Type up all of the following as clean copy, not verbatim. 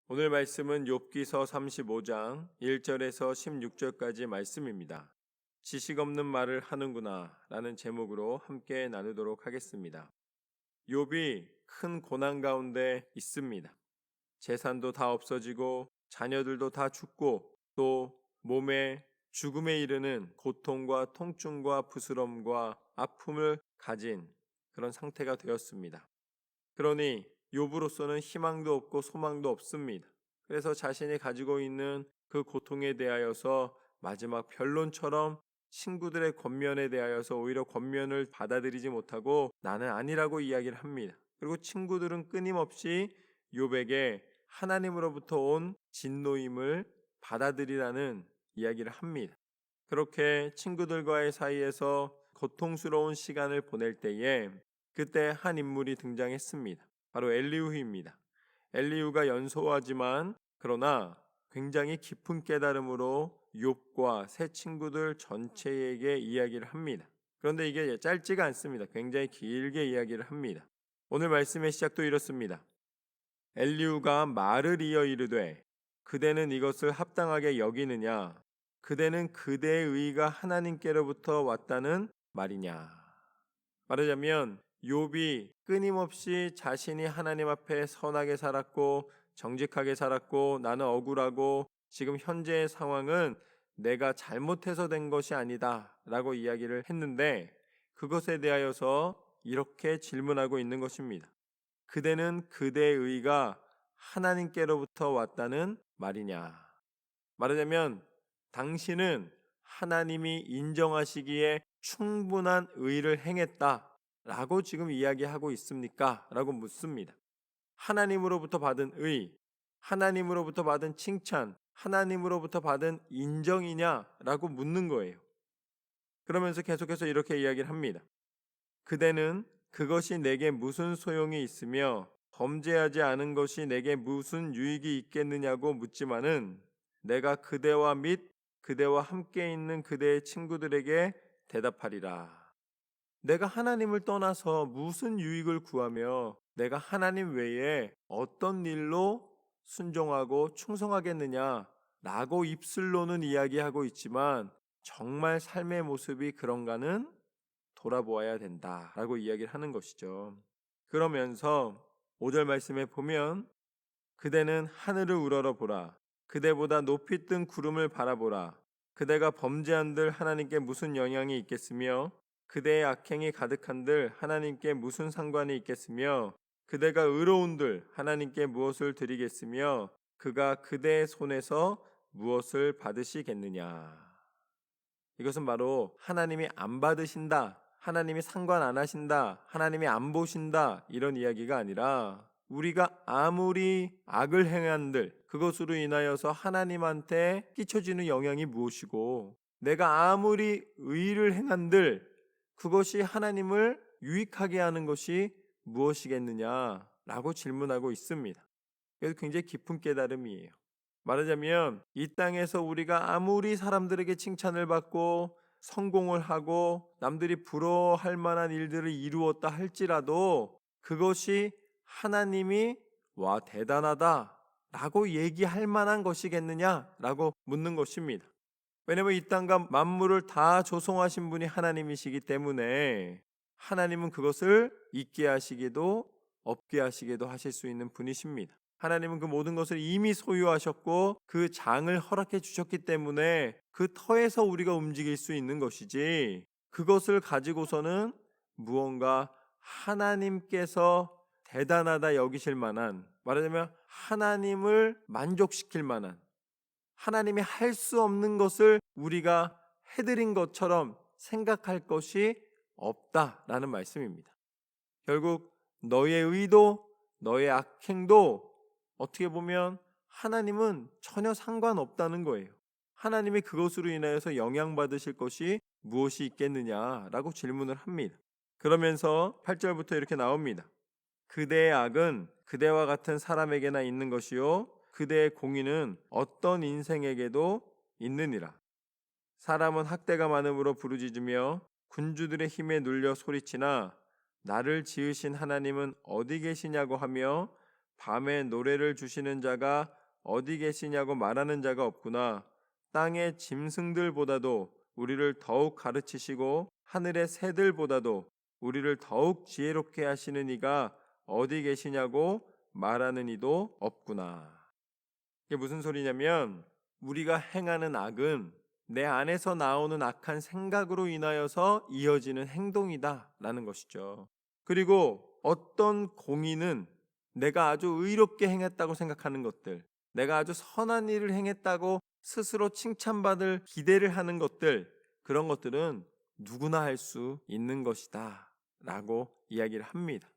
오늘 말씀은 욥기서 35장 1절에서 16절까지 말씀입니다. 지식 없는 말을 하는구나 라는 제목으로 함께 나누도록 하겠습니다. 욥이 큰 고난 가운데 있습니다. 재산도 다 없어지고 자녀들도 다 죽고 또 몸에 죽음에 이르는 고통과 통증과 부스럼과 아픔을 가진 그런 상태가 되었습니다. 그러니 욥으로서는 희망도 없고 소망도 없습니다. 그래서 자신이 가지고 있는 그 고통에 대하여서 마지막 변론처럼 친구들의 권면에 대하여서 오히려 권면을 받아들이지 못하고 나는 아니라고 이야기를 합니다. 그리고 친구들은 끊임없이 욥에게 하나님으로부터 온 진노임을 받아들이라는 이야기를 합니다. 그렇게 친구들과의 사이에서 고통스러운 시간을 보낼 때에 그때 한 인물이 등장했습니다. 바로 엘리후입니다. 엘리후가 연소하지만 그러나 굉장히 깊은 깨달음으로 욥과 새 친구들 전체에게 이야기를 합니다. 그런데 이게 짧지가 않습니다. 굉장히 길게 이야기를 합니다. 오늘 말씀의 시작도 이렇습니다. 엘리후가 말을 이어 이르되 그대는 이것을 합당하게 여기느냐? 그대는 그대의 의가 하나님께로부터 왔다는 말이냐? 말하자면 욥이 끊임없이 자신이 하나님 앞에 선하게 살았고 정직하게 살았고 나는 억울하고 지금 현재의 상황은 내가 잘못해서 된 것이 아니다 라고 이야기를 했는데 그것에 대하여서 이렇게 질문하고 있는 것입니다. 그대는 그대의 의가 하나님께로부터 왔다는 말이냐? 말하자면 당신은 하나님이 인정하시기에 충분한 의를 행했다 라고 지금 이야기하고 있습니까? 라고 묻습니다. 하나님으로부터 받은 의, 하나님으로부터 받은 칭찬, 하나님으로부터 받은 인정이냐? 라고 묻는 거예요. 그러면서 계속해서 이렇게 이야기를 합니다. 그대는 그것이 내게 무슨 소용이 있으며 범죄하지 않은 것이 내게 무슨 유익이 있겠느냐고 묻지만은 내가 그대와 및 그대와 함께 있는 그대의 친구들에게 대답하리라. 내가 하나님을 떠나서 무슨 유익을 구하며 내가 하나님 외에 어떤 일로 순종하고 충성하겠느냐 라고 입술로는 이야기하고 있지만 정말 삶의 모습이 그런가는 돌아보아야 된다라고 이야기를 하는 것이죠. 그러면서 5절 말씀에 보면 그대는 하늘을 우러러보라. 그대보다 높이 뜬 구름을 바라보라. 그대가 범죄한들 하나님께 무슨 영향이 있겠으며 그대의 악행이 가득한들 하나님께 무슨 상관이 있겠으며 그대가 의로운들 하나님께 무엇을 드리겠으며 그가 그대의 손에서 무엇을 받으시겠느냐. 이것은 바로 하나님이 안 받으신다, 하나님이 상관 안 하신다, 하나님이 안 보신다 이런 이야기가 아니라 우리가 아무리 악을 행한들 그것으로 인하여서 하나님한테 끼쳐지는 영향이 무엇이고 내가 아무리 의를 행한들 그것이 하나님을 유익하게 하는 것이 무엇이겠느냐라고 질문하고 있습니다. 그래서 굉장히 깊은 깨달음이에요. 말하자면 이 땅에서 우리가 아무리 사람들에게 칭찬을 받고 성공을 하고 남들이 부러워할 만한 일들을 이루었다 할지라도 그것이 하나님이 와 대단하다 라고 얘기할 만한 것이겠느냐 라고 묻는 것입니다. 왜냐하면 이 땅과 만물을 다 조성하신 분이 하나님이시기 때문에 하나님은 그것을 있게 하시기도 없게 하시기도 하실 수 있는 분이십니다. 하나님은 그 모든 것을 이미 소유하셨고 그 장을 허락해 주셨기 때문에 그 터에서 우리가 움직일 수 있는 것이지 그것을 가지고서는 무언가 하나님께서 대단하다 여기실 만한 말하자면 하나님을 만족시킬 만한 하나님이 할 수 없는 것을 우리가 해드린 것처럼 생각할 것이 없다라는 말씀입니다. 결국 너의 의도, 너의 악행도 어떻게 보면 하나님은 전혀 상관없다는 거예요. 하나님이 그것으로 인하여서 영향받으실 것이 무엇이 있겠느냐라고 질문을 합니다. 그러면서 8절부터 이렇게 나옵니다. 그대의 악은 그대와 같은 사람에게나 있는 것이요 그대의 공의는 어떤 인생에게도 있느니라. 사람은 학대가 많음으로 부르짖으며 군주들의 힘에 눌려 소리치나 나를 지으신 하나님은 어디 계시냐고 하며 밤에 노래를 주시는 자가 어디 계시냐고 말하는 자가 없구나. 땅의 짐승들보다도 우리를 더욱 가르치시고 하늘의 새들보다도 우리를 더욱 지혜롭게 하시는 이가 어디 계시냐고 말하는 이도 없구나. 이게 무슨 소리냐면 우리가 행하는 악은 내 안에서 나오는 악한 생각으로 인하여서 이어지는 행동이다 라는 것이죠. 그리고 어떤 공의는 내가 아주 의롭게 행했다고 생각하는 것들, 내가 아주 선한 일을 행했다고 스스로 칭찬받을 기대를 하는 것들, 그런 것들은 누구나 할 수 있는 것이다 라고 이야기를 합니다.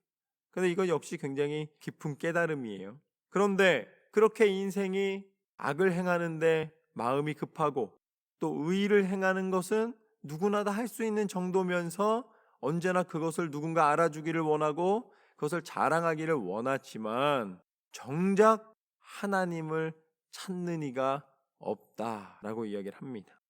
그런데 이거 역시 굉장히 깊은 깨달음이에요. 그런데 그렇게 인생이 악을 행하는데 마음이 급하고 또 의의를 행하는 것은 누구나 다 할 수 있는 정도면서 언제나 그것을 누군가 알아주기를 원하고 그것을 자랑하기를 원하지만 정작 하나님을 찾는 이가 없다라고 이야기를 합니다.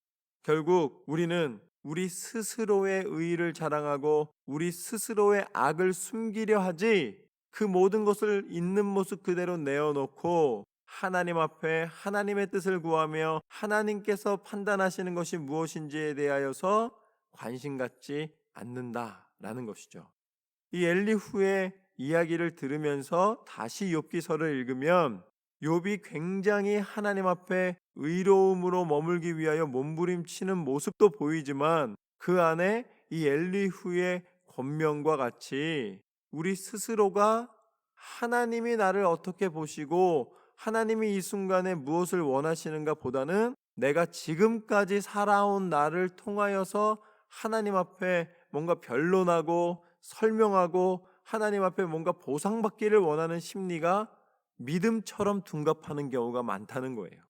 결국 우리는 우리 스스로의 의의를 자랑하고 우리 스스로의 악을 숨기려 하지 그 모든 것을 있는 모습 그대로 내어놓고 하나님 앞에 하나님의 뜻을 구하며 하나님께서 판단하시는 것이 무엇인지에 대하여서 관심 갖지 않는다라는 것이죠. 이 엘리후의 이야기를 들으면서 다시 욥기서를 읽으면 욥이 굉장히 하나님 앞에 의로움으로 머물기 위하여 몸부림치는 모습도 보이지만 그 안에 이 엘리후의 권면과 같이 우리 스스로가 하나님이 나를 어떻게 보시고 하나님이 이 순간에 무엇을 원하시는가 보다는 내가 지금까지 살아온 나를 통하여서 하나님 앞에 뭔가 변론하고 설명하고 하나님 앞에 뭔가 보상받기를 원하는 심리가 믿음처럼 둔갑하는 경우가 많다는 거예요.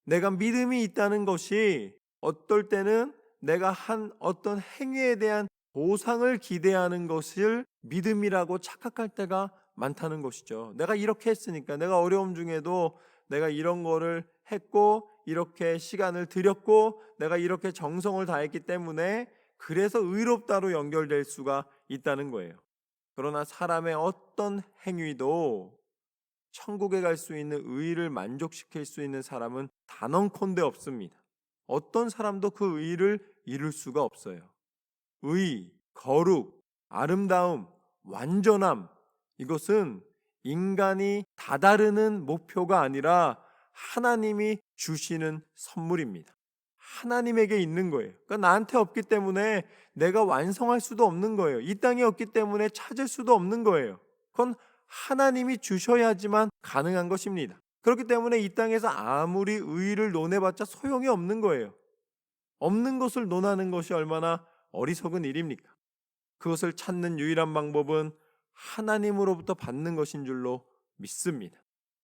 내가 믿음이 있다는 것이 어떨 때는 내가 한 어떤 행위에 대한 보상을 기대하는 것을 믿음이라고 착각할 때가 많다는 것이죠. 내가 이렇게 했으니까, 내가 어려움 중에도 내가 이런 거를 했고 이렇게 시간을 들였고 내가 이렇게 정성을 다했기 때문에 그래서 의롭다로 연결될 수가 있다는 거예요. 그러나 사람의 어떤 행위도 천국에 갈 수 있는 의의를 만족시킬 수 있는 사람은 단언컨대 없습니다. 어떤 사람도 그 의의를 이룰 수가 없어요. 의, 거룩, 아름다움, 완전함, 이것은 인간이 다다르는 목표가 아니라 하나님이 주시는 선물입니다. 하나님에게 있는 거예요. 그러니까 나한테 없기 때문에 내가 완성할 수도 없는 거예요. 이 땅에 없기 때문에 찾을 수도 없는 거예요. 그건 하나님이 주셔야지만 가능한 것입니다. 그렇기 때문에 이 땅에서 아무리 의의를 논해봤자 소용이 없는 거예요. 없는 것을 논하는 것이 얼마나 어리석은 일입니까? 그것을 찾는 유일한 방법은 하나님으로부터 받는 것인 줄로 믿습니다.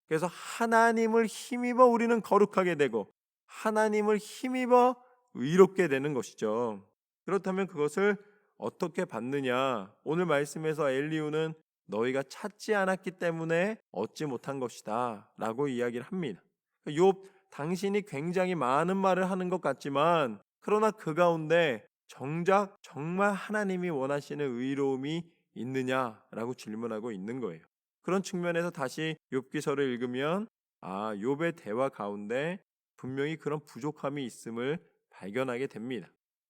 그래서 하나님을 힘입어 우리는 거룩하게 되고 하나님을 힘입어 의롭게 되는 것이죠. 그렇다면 그것을 어떻게 받느냐? 오늘 말씀에서 엘리후는 너희가 찾지 않았기 때문에 얻지 못한 것이다 라고 이야기를 합니다. 욥 당신이 굉장히 많은 말을 하는 것 같지만 그러나 그 가운데 정작 정말 하나님이 원하시는 의로움이 있느냐라고 질문하고 있는 거예요. 그런 측면에서 다시 욥기서를 읽으면 욥의 대화 가운데 분명히 그런 부족함이 있음을 발견하게 됩니다.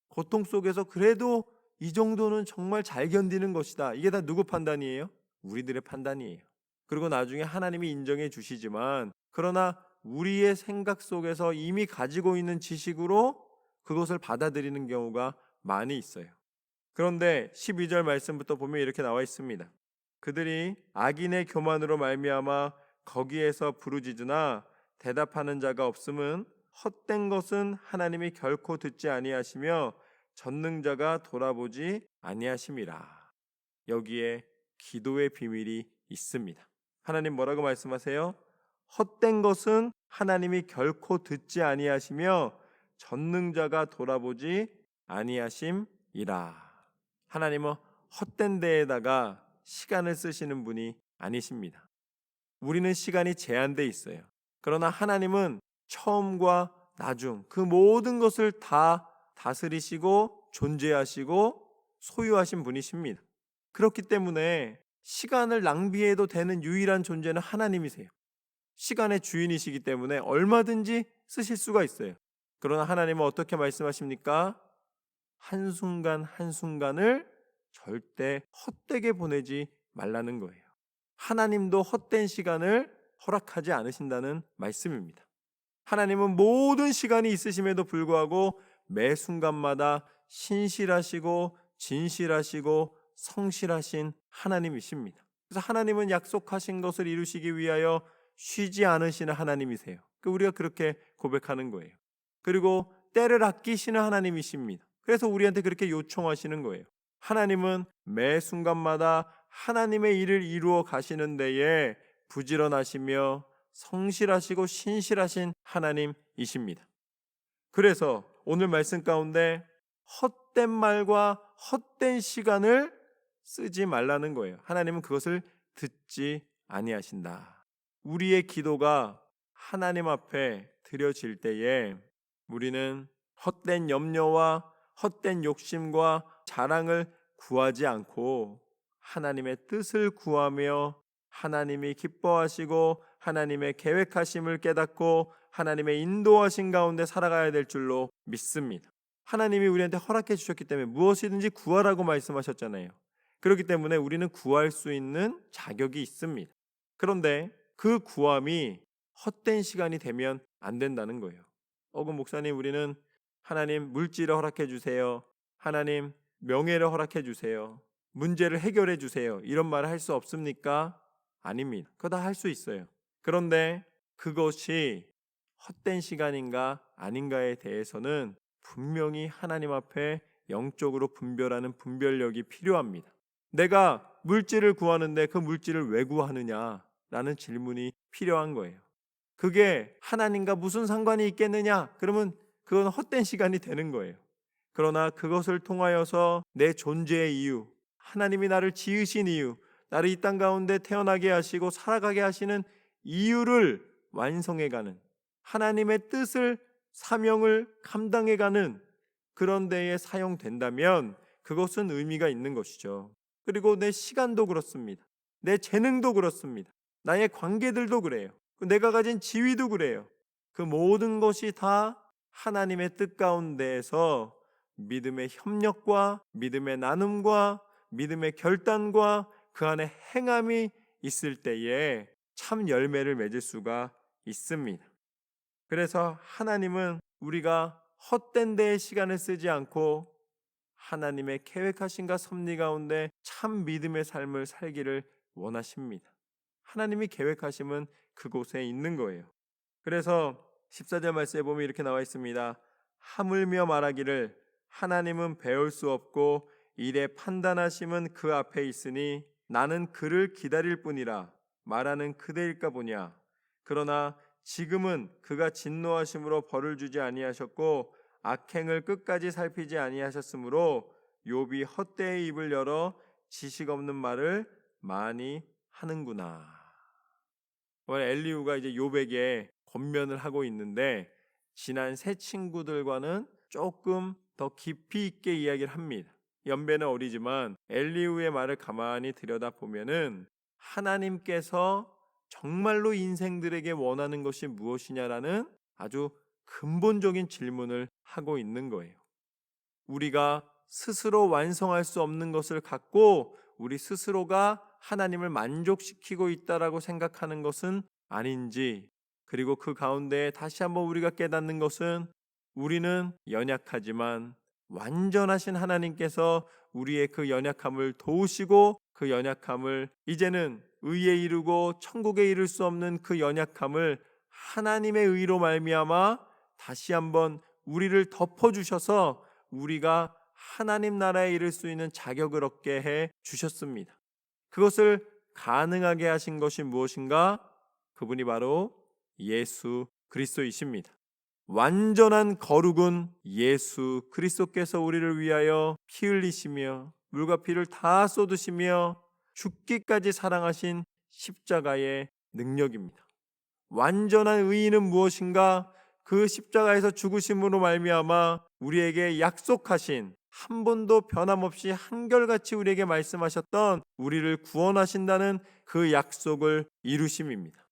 고통 속에서 그래도 이 정도는 정말 잘 견디는 것이다. 이게 다 누구 판단이에요? 우리들의 판단이에요. 그리고 나중에 하나님이 인정해 주시지만 그러나 우리의 생각 속에서 이미 가지고 있는 지식으로 그것을 받아들이는 경우가 많이 있어요. 그런데 12절 말씀부터 보면 이렇게 나와 있습니다. 그들이 악인의 교만으로 말미암아 거기에서 부르짖으나 대답하는 자가 없음은 헛된 것은 하나님이 결코 듣지 아니하시며 전능자가 돌아보지 아니하심이라. 여기에 기도의 비밀이 있습니다. 하나님 뭐라고 말씀하세요? 헛된 것은 하나님이 결코 듣지 아니하시며 전능자가 돌아보지 아니하심이라. 하나님은 헛된 데에다가 시간을 쓰시는 분이 아니십니다. 우리는 시간이 제한돼 있어요. 그러나 하나님은 처음과 나중 그 모든 것을 다 다스리시고 존재하시고 소유하신 분이십니다. 그렇기 때문에 시간을 낭비해도 되는 유일한 존재는 하나님이세요. 시간의 주인이시기 때문에 얼마든지 쓰실 수가 있어요. 그러나 하나님은 어떻게 말씀하십니까? 한순간 한순간을 절대 헛되게 보내지 말라는 거예요. 하나님도 헛된 시간을 허락하지 않으신다는 말씀입니다. 하나님은 모든 시간이 있으심에도 불구하고 매 순간마다 신실하시고 진실하시고 성실하신 하나님이십니다. 그래서 하나님은 약속하신 것을 이루시기 위하여 쉬지 않으시는 하나님이세요. 우리가 그렇게 고백하는 거예요. 그리고 때를 아끼시는 하나님이십니다. 그래서 우리한테 그렇게 요청하시는 거예요. 하나님은 매 순간마다 하나님의 일을 이루어 가시는 데에 부지런하시며 성실하시고 신실하신 하나님이십니다. 그래서 오늘 말씀 가운데 헛된 말과 헛된 시간을 쓰지 말라는 거예요. 하나님은 그것을 듣지 아니하신다. 우리의 기도가 하나님 앞에 드려질 때에 우리는 헛된 염려와 헛된 욕심과 자랑을 구하지 않고 하나님의 뜻을 구하며 하나님이 기뻐하시고 하나님의 계획하심을 깨닫고 하나님의 인도하신 가운데 살아가야 될 줄로 믿습니다. 하나님이 우리한테 허락해 주셨기 때문에 무엇이든지 구하라고 말씀하셨잖아요. 그렇기 때문에 우리는 구할 수 있는 자격이 있습니다. 그런데 그 구함이 헛된 시간이 되면 안 된다는 거예요. 그럼 목사님, 우리는 하나님 물질을 허락해 주세요, 하나님 명예를 허락해 주세요, 문제를 해결해 주세요, 이런 말을 할 수 없습니까? 아닙니다. 그거 다 할 수 있어요. 그런데 그것이 헛된 시간인가 아닌가에 대해서는 분명히 하나님 앞에 영적으로 분별하는 분별력이 필요합니다. 내가 물질을 구하는데 그 물질을 왜 구하느냐라는 질문이 필요한 거예요. 그게 하나님과 무슨 상관이 있겠느냐? 그러면 그건 헛된 시간이 되는 거예요. 그러나 그것을 통하여서 내 존재의 이유, 하나님이 나를 지으신 이유, 나를 이 땅 가운데 태어나게 하시고 살아가게 하시는 이유를 완성해가는, 하나님의 뜻을, 사명을 감당해가는 그런 데에 사용된다면 그것은 의미가 있는 것이죠. 그리고 내 시간도 그렇습니다. 내 재능도 그렇습니다. 나의 관계들도 그래요. 내가 가진 지위도 그래요. 그 모든 것이 다 하나님의 뜻 가운데에서 믿음의 협력과 믿음의 나눔과 믿음의 결단과 그 안에 행함이 있을 때에 참 열매를 맺을 수가 있습니다. 그래서 하나님은 우리가 헛된 데에 시간을 쓰지 않고 하나님의 계획하심과 섭리 가운데 참 믿음의 삶을 살기를 원하십니다. 하나님이 계획하심은 그곳에 있는 거예요. 그래서 14절 말씀에 보면 이렇게 나와 있습니다. 하물며 말하기를 하나님은 배울 수 없고 일의 판단하심은 그 앞에 있으니 나는 그를 기다릴 뿐이라 말하는 그대일까 보냐. 그러나 지금은 그가 진노하심으로 벌을 주지 아니하셨고 악행을 끝까지 살피지 아니하셨으므로 욥이 헛되이 입을 열어 지식 없는 말을 많이 하는구나. 오늘 엘리후가 이제 욥에게 권면을 하고 있는데 지난 세 친구들과는 조금 더 깊이 있게 이야기를 합니다. 연배는 어리지만 엘리후의 말을 가만히 들여다보면은 하나님께서 정말로 인생들에게 원하는 것이 무엇이냐라는 아주 근본적인 질문을 하고 있는 거예요. 우리가 스스로 완성할 수 없는 것을 갖고 우리 스스로가 하나님을 만족시키고 있다라고 생각하는 것은 아닌지, 그리고 그 가운데 다시 한번 우리가 깨닫는 것은 우리는 연약하지만 완전하신 하나님께서 우리의 그 연약함을 도우시고 그 연약함을 이제는 의에 이르고 천국에 이를 수 없는 그 연약함을 하나님의 의로 말미암아 다시 한번 우리를 덮어주셔서 우리가 하나님 나라에 이를 수 있는 자격을 얻게 해 주셨습니다. 그것을 가능하게 하신 것이 무엇인가? 그분이 바로 예수 그리스도이십니다. 완전한 거룩은 예수 그리스도께서 우리를 위하여 피 흘리시며 물과 피를 다 쏟으시며 죽기까지 사랑하신 십자가의 능력입니다. 완전한 의인은 무엇인가? 그 십자가에서 죽으심으로 말미암아 우리에게 약속하신 한 번도 변함없이 한결같이 우리에게 말씀하셨던 우리를 구원하신다는 그 약속을 이루심입니다.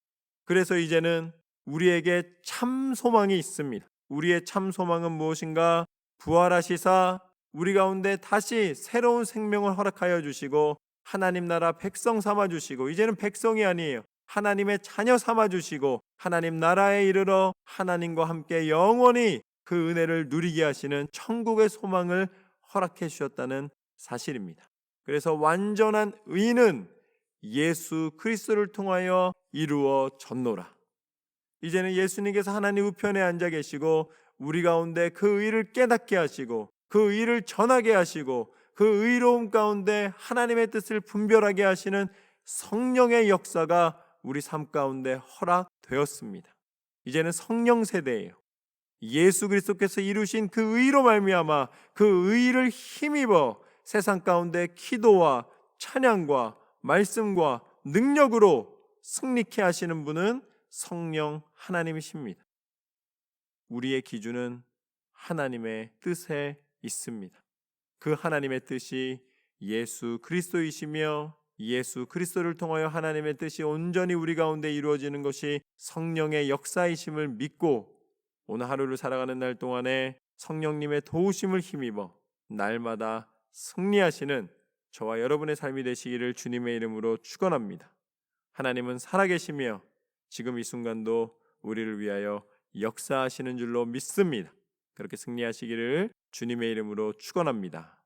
그래서 이제는 우리에게 참 소망이 있습니다. 우리의 참 소망은 무엇인가? 부활하시사 우리 가운데 다시 새로운 생명을 허락하여 주시고 하나님 나라 백성 삼아 주시고, 이제는 백성이 아니에요, 하나님의 자녀 삼아 주시고 하나님 나라에 이르러 하나님과 함께 영원히 그 은혜를 누리게 하시는 천국의 소망을 허락해 주셨다는 사실입니다. 그래서 완전한 의는 예수 그리스도를 통하여 이루어졌노라. 이제는 예수님께서 하나님 우편에 앉아 계시고 우리 가운데 그 의를 깨닫게 하시고 그 의를 전하게 하시고 그 의로움 가운데 하나님의 뜻을 분별하게 하시는 성령의 역사가 우리 삶 가운데 허락되었습니다. 이제는 성령 세대예요. 예수 그리스도께서 이루신 그 의로 말미암아 그 의를 힘입어 세상 가운데 기도와 찬양과 말씀과 능력으로 승리케 하시는 분은 성령 하나님이십니다. 우리의 기준은 하나님의 뜻에 있습니다. 그 하나님의 뜻이 예수 그리스도이시며 예수 그리스도를 통하여 하나님의 뜻이 온전히 우리 가운데 이루어지는 것이 성령의 역사이심을 믿고 오늘 하루를 살아가는 날 동안에 성령님의 도우심을 힘입어 날마다 승리하시는 저와 여러분의 삶이 되시기를 주님의 이름으로 축원합니다. 하나님은 살아계시며 지금 이 순간도 우리를 위하여 역사하시는 줄로 믿습니다. 그렇게 승리하시기를 주님의 이름으로 축원합니다.